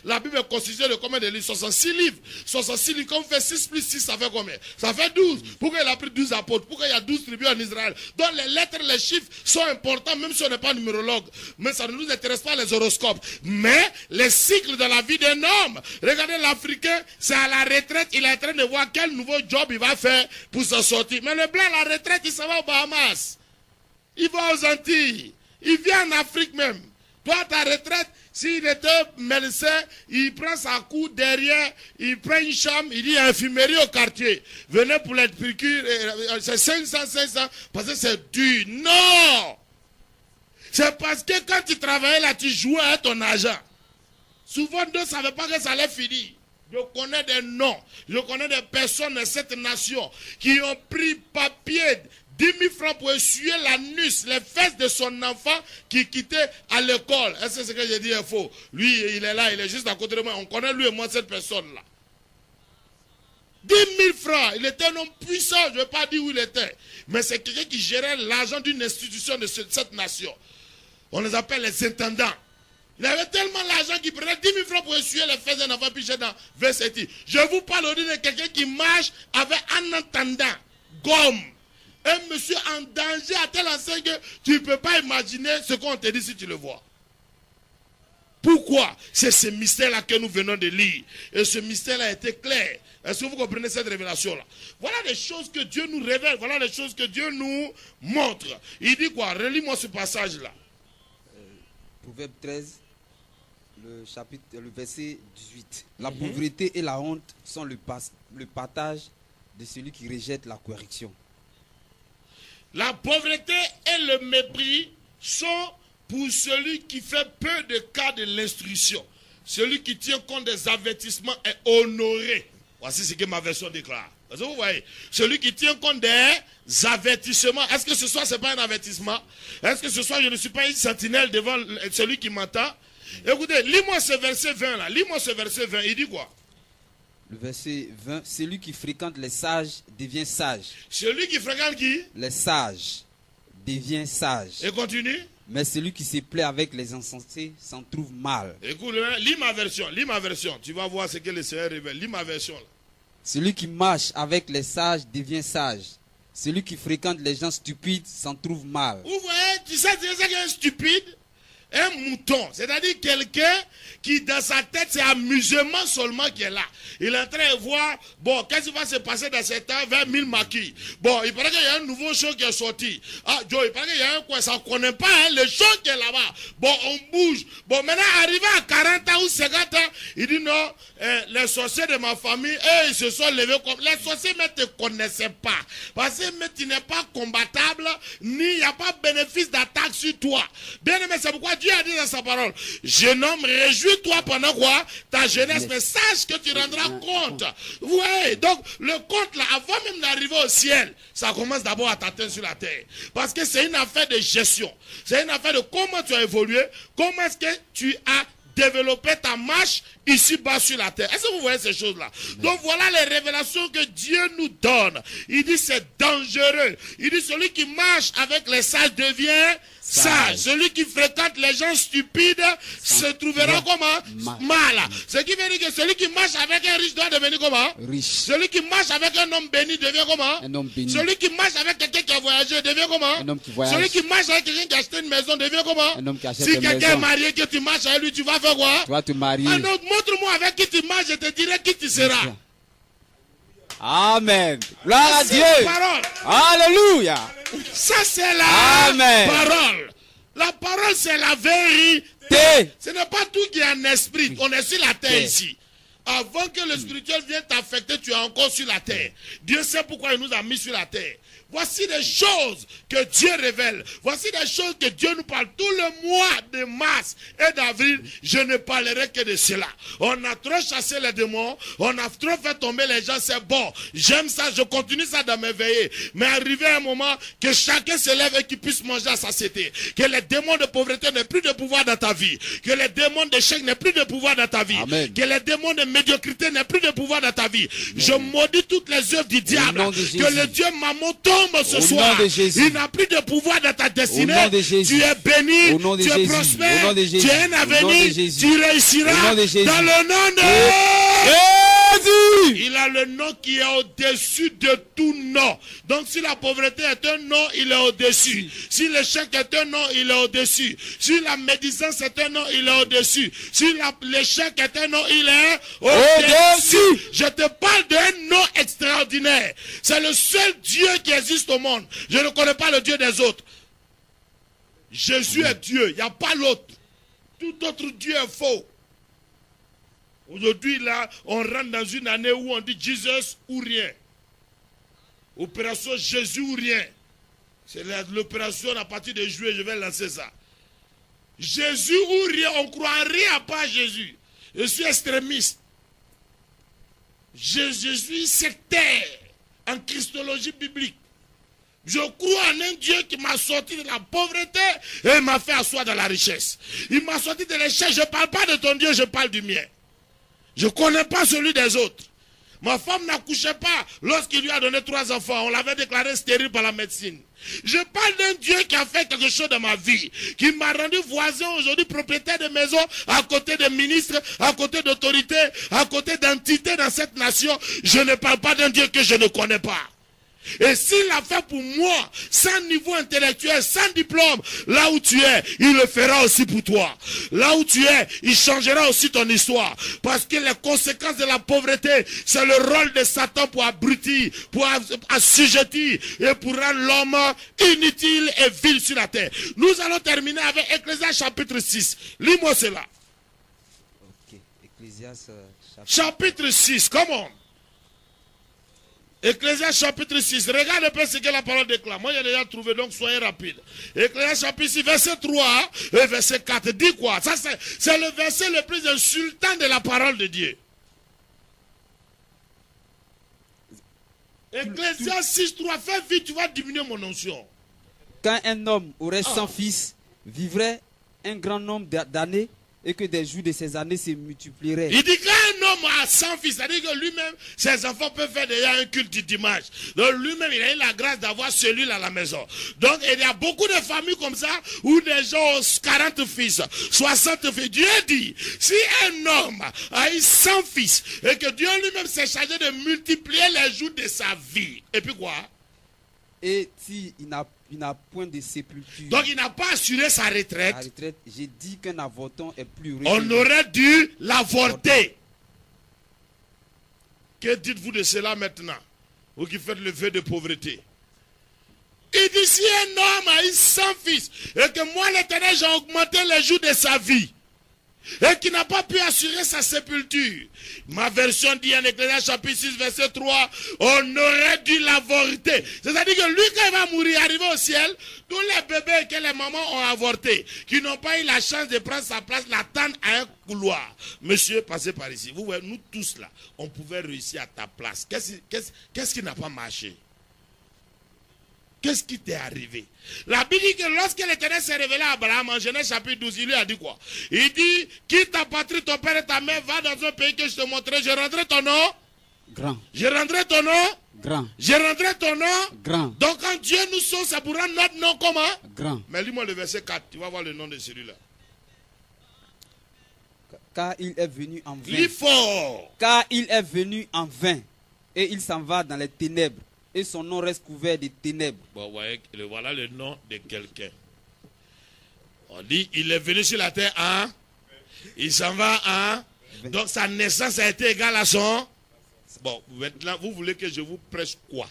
La Bible est constituée de combien de livres? 66 livres. 66 livres, quand on fait 6 plus 6, ça fait combien? Ça fait 12. Pourquoi il a pris 12 apôtres? Pourquoi il y a 12 tribus en Israël? Donc les lettres, les chiffres sont importants, même si on n'est pas numérologue. Mais ça ne nous intéresse pas les horoscopes. Mais les cycles de la vie d'un homme. Regardez l'Africain, c'est à la retraite, il est en train de voir quel nouveau job il va faire pour s'en sortir. Mais le blanc, à la retraite, il s'en va aux Bahamas. Il va aux Antilles. Il vient en Afrique même. Toi, ta retraite, s'il était médecin, il prend sa cour derrière, il prend une chambre, il dit infirmerie au quartier. Venez pour les piqûres, c'est 500, parce que c'est dur. Non! C'est parce que quand tu travaillais là, tu jouais à ton argent. Souvent, ne savaient pas que ça allait finir. Je connais des noms, je connais des personnes de cette nation qui ont pris papier 10 000 francs pour essuyer l'anus, les fesses de son enfant qui quittait à l'école. Est-ce que ce que j'ai dit est faux? Lui, il est là, il est juste à côté de moi. On connaît lui et moi cette personne-là. 10 000 francs. Il était un homme puissant, je ne vais pas dire où il était. Mais c'est quelqu'un qui gérait l'argent d'une institution de cette nation. On les appelle les intendants. Il avait tellement l'argent qu'il prenait 10 000 francs pour essuyer les fesses d'un enfant piché dans VCT. Je vous parle aujourd'hui de quelqu'un qui marche avec un intendant, gomme. Un monsieur en danger à tel enseigne que tu ne peux pas imaginer ce qu'on te dit si tu le vois. Pourquoi? C'est ce mystère-là que nous venons de lire. Et ce mystère-là a été clair. Est-ce que vous comprenez cette révélation-là? Voilà des choses que Dieu nous révèle. Voilà des choses que Dieu nous montre. Il dit quoi? Relis-moi ce passage-là. Proverbe 13, le verset 18. La pauvreté et la honte sont le partage de celui qui rejette la correction. La pauvreté et le mépris sont pour celui qui fait peu de cas de l'instruction. Celui qui tient compte des avertissements est honoré. Voici ce que ma version déclare. Vous voyez, celui qui tient compte des avertissements. Est-ce que ce soir, ce n'est pas un avertissement? Est-ce que ce soir, je ne suis pas une sentinelle devant celui qui m'entend? Écoutez, lis-moi ce verset 20 là. Lis-moi ce verset 20. Il dit quoi? Le verset 20, celui qui fréquente les sages devient sage. Celui qui fréquente qui? Les sages devient sage. Et continue. Mais celui qui se plaît avec les insensés s'en trouve mal. Écoute, lis ma version. Tu vas voir ce que le Seigneur révèle. Lis ma version là. Celui qui marche avec les sages devient sage. Celui qui fréquente les gens stupides s'en trouve mal. Vous voyez, tu sais c'est qu'un stupide? Un mouton, c'est-à-dire quelqu'un qui dans sa tête c'est amusement seulement qui est là. Il est en train de voir, bon, qu'est-ce qui va se passer dans cet temps vers 1000 maquis. Bon, il paraît qu'il y a un nouveau show qui est sorti. Ah, Joe, il paraît qu'il y a un quoi, ça ne connaît pas, hein, le show qui est là-bas. Bon, on bouge. Bon, maintenant, arrivé à 40 ans ou 50 ans, il dit non, les sorciers de ma famille, eux, ils se sont levés comme... Les sorciers ne te connaissaient pas. Parce que mais tu n'es pas combattable, ni il n'y a pas de bénéfice d'attaque sur toi. Bien aimé, c'est pourquoi Dieu a dit dans sa parole, jeune homme, réjouis-toi pendant quoi? Ta jeunesse, mais sache que tu rendras compte. Ouais, donc le compte là, avant même d'arriver au ciel, ça commence d'abord à t'atteindre sur la terre. Parce que c'est une affaire de gestion. C'est une affaire de comment tu as évolué, comment est-ce que tu as développer ta marche ici-bas sur la terre. Est-ce que vous voyez ces choses-là? Donc voilà les révélations que Dieu nous donne. Il dit c'est dangereux. Il dit celui qui marche avec les sages devient sage. Celui qui fréquente les gens stupides se trouvera comment? Mal. Ce qui veut dire que celui qui marche avec un riche doit devenir comment? Riche. Celui qui marche avec un homme béni devient comment? Un homme béni. Celui qui marche avec quelqu'un qui a voyagé devient comment? Un homme qui voyage. Celui qui marche avec quelqu'un qui a acheté une maison devient comment? Un homme qui achète une maison. Si quelqu'un est marié que tu marches avec lui, tu vas faire quoi? Tu vas te marier. Alors, montre-moi avec qui tu marches, je te dirai qui tu seras. Amen. Gloire à Dieu. Parole. Alléluia. Ça c'est la parole. La parole c'est la vérité. Ce n'est pas tout qui est en esprit. On est sur la terre ici. Avant que le spirituel vienne t'affecter, tu es encore sur la terre. Dieu sait pourquoi il nous a mis sur la terre. Voici des choses que Dieu révèle. Voici des choses que Dieu nous parle. Tout le mois de mars et d'avril, je ne parlerai que de cela. On a trop chassé les démons. On a trop fait tomber les gens. C'est bon. J'aime ça. Je continue ça dans mes veillées. Mais arrivé à un moment que chacun se lève et qu'il puisse manger à satiété. Que les démons de pauvreté n'aient plus de pouvoir dans ta vie. Que les démons d'échec n'aient plus de pouvoir dans ta vie. Amen. Que les démons de médiocrité n'aient plus de pouvoir dans ta vie. Amen. Je maudis toutes les œuvres du diable. Que le Dieu Mammon tombe tombe ce Au soir. nom de Jésus. Il n'a plus de pouvoir dans ta destinée. Au nom de Jésus. Tu es béni, Au nom de tu es Jésus. prospère, Au nom de tu Jésus. as un Au nom avenir, de Jésus. tu réussiras Au nom de Jésus. dans le nom de Jésus. Il a le nom qui est au-dessus de tout nom. Donc si la pauvreté est un nom, il est au-dessus. Si l'échec est un nom, il est au-dessus. Si la médisance est un nom, il est au-dessus. Si l'échec est un nom, il est au-dessus. Je te parle d'un nom extraordinaire. C'est le seul Dieu qui existe au monde. Je ne connais pas le Dieu des autres. Jésus est Dieu, il n'y a pas l'autre. Tout autre Dieu est faux. Aujourd'hui, là, on rentre dans une année où on dit Jésus ou rien. Opération Jésus ou rien. C'est l'opération à partir de juillet, je vais lancer ça. Jésus ou rien, on croit rien à part Jésus. Je suis extrémiste. Je suis sectaire en christologie biblique. Je crois en un Dieu qui m'a sorti de la pauvreté et m'a fait asseoir dans la richesse. Il m'a sorti de l'échec. Je ne parle pas de ton Dieu, je parle du mien. Je ne connais pas celui des autres. Ma femme n'accouchait pas lorsqu'il lui a donné 3 enfants. On l'avait déclaré stérile par la médecine. Je parle d'un Dieu qui a fait quelque chose dans ma vie, qui m'a rendu voisin aujourd'hui, propriétaire de maison, à côté de ministres, à côté d'autorités, à côté d'entités dans cette nation. Je ne parle pas d'un Dieu que je ne connais pas. Et s'il l'a fait pour moi, sans niveau intellectuel, sans diplôme, là où tu es, il le fera aussi pour toi. Là où tu es, il changera aussi ton histoire. Parce que les conséquences de la pauvreté, c'est le rôle de Satan pour abrutir, pour assujettir et pour rendre l'homme inutile et vil sur la terre. Nous allons terminer avec Ecclésiaste chapitre 6. Lis-moi cela. Ok, Ecclésiaste chapitre 6, comment? Ecclésiaste chapitre 6. Regarde un peu ce que la parole déclare. Moi, j'ai déjà trouvé, donc soyez rapide. Ecclésiaste chapitre 6, verset 3 et verset 4. Dis quoi? Ça, c'est le verset le plus insultant de la parole de Dieu. Ecclésiaste 6, 3. Fais vite, tu vas diminuer mon onction. Quand un homme aurait 100 fils, vivrait un grand nombre d'années, et que des jours de ces années se multiplieraient. Il dit qu'un homme a 100 fils, c'est-à-dire que lui-même, ses enfants peuvent faire déjà un culte du dimanche. Donc lui-même, il a eu la grâce d'avoir celui-là à la maison. Donc il y a beaucoup de familles comme ça, où des gens ont 40 fils, 60 fils. Dieu dit, si un homme a eu 100 fils, et que Dieu lui-même s'est chargé de multiplier les jours de sa vie, et puis quoi? Et s'il n'a point de sépulture. Donc il n'a pas assuré sa retraite. J'ai dit qu'un avorton est plus riche. On aurait dû l'avorter. Que dites-vous de cela maintenant? Vous qui faites le vœu de pauvreté. Il dit si un homme a eu 100 fils et que moi l'Éternel j'ai augmenté les jours de sa vie et qui n'a pas pu assurer sa sépulture. Ma version dit en Ecclésiaste chapitre 6 verset 3, on aurait dû l'avorter. C'est-à-dire que lui quand il va mourir, arriver au ciel, tous les bébés que les mamans ont avortés, qui n'ont pas eu la chance de prendre sa place, l'attendent à un couloir. Monsieur, passez par ici. Vous voyez, nous tous là, on pouvait réussir à ta place. Qu'est-ce qui n'a pas marché? Qu'est-ce qui t'est arrivé? La Bible dit que lorsque l'Éternel s'est révélé à Abraham en Genèse chapitre 12, il lui a dit quoi? Il dit, quitte ta patrie, ton père et ta mère, va dans un pays que je te montrerai, je rendrai ton nom grand. Je rendrai ton nom grand. Je rendrai ton nom grand. Donc quand Dieu nous sauve, ça pour rendre notre nom comment? Grand. Mais lis-moi le verset 4, tu vas voir le nom de celui-là. Car il est venu en vain. Lis fort. Car il est venu en vain et il s'en va dans les ténèbres. Et son nom reste couvert de ténèbres. Bon, voyez, voilà le nom de quelqu'un. On dit, il est venu sur la terre, hein? Il s'en va, hein? Donc sa naissance a été égale à son... Bon, maintenant, vous voulez que je vous prêche quoi?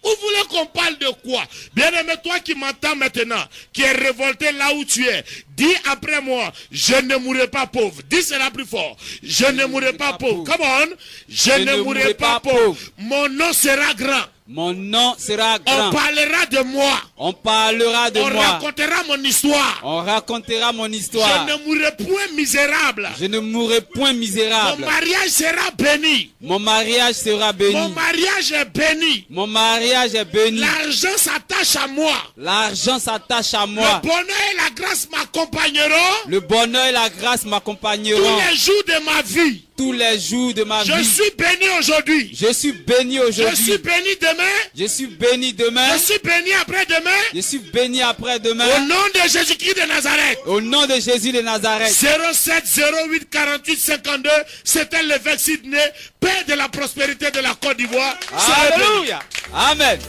Vous voulez qu'on parle de quoi? Bien-aimé, toi qui m'entends maintenant, qui est révolté là où tu es, dis après moi, je ne mourrai pas pauvre. Dis cela plus fort. Je ne mourrai pas pauvre. Come on. Je ne mourrai pas pauvre. Mon nom sera grand. Mon nom sera grand. On parlera de moi. On parlera de moi. On racontera mon histoire. On racontera mon histoire. Je ne mourrai point misérable. Je ne mourrai point misérable. Mon mariage sera béni. Mon mariage sera béni. Mon mariage est béni. Mon mariage est béni. L'argent s'attache à moi. L'argent s'attache à moi. Le bonheur et la grâce m'accompagneront. Le bonheur et la grâce m'accompagneront. Tous les jours de ma vie. tous les jours de ma Je vie. suis béni aujourd'hui. Je suis béni Je suis aujourd'hui. béni demain. Je suis béni demain. Je suis béni après-demain. Je suis béni Au après-demain. nom de Jésus-Christ de Nazareth. Au nom de Jésus de Nazareth. 07 08 48 52. C'était l'évêque Sidney, père de la prospérité de la Côte d'Ivoire. Soyez bénis. Alléluia. Amen.